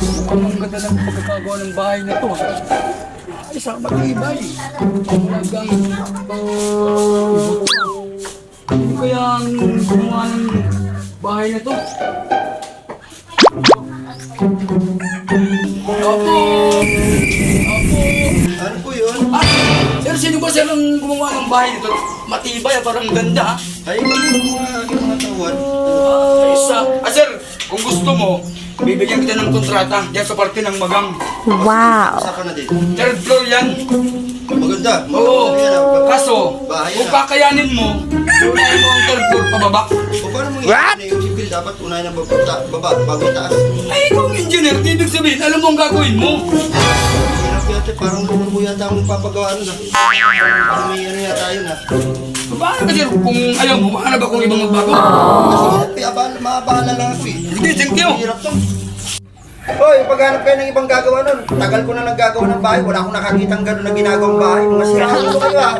Mukhang ang ganda ng pagkakagawa ng bahay na to. Isang matibay. Talagang ano kaya ang gumawa ng bahay na to? Opo! Opo! Ano po yun? Sir, sino ba sir ang gumawa ng bahay nito? Matibay, parang ganda. Ay, yung mga tawad. Sir, kung gusto mo, bibigyan kita ng kontrata diyan sa parte ng Magang. Wow. Usapan na dito. Third floor yan. Maganda. Oo. Ayan, Kaso, bahay kung na. kakayanin mo, unahin mo ang third floor pababa. O paano mo na yung civil dapat unahin ang baba bago itaas? Ay, ikaw ang engineer, ibig sabihin, alam mo ang gagawin mo. Hirap yata, parang lumang yata ang papagawa nun. Parang may ano yata yun ha. Paano ka sir, kung ayaw mo, hanap akong ibang magbago? Kasi mabahala lang ako eh. Sige, thank you. Hirap to. Hoy, paghanap kayo ng ibang gagawa nun. Tagal ko na naggagawa ng bahay. Wala akong nakakitang gano'n na ginagawang bahay. Mga siraan ko kayo ha.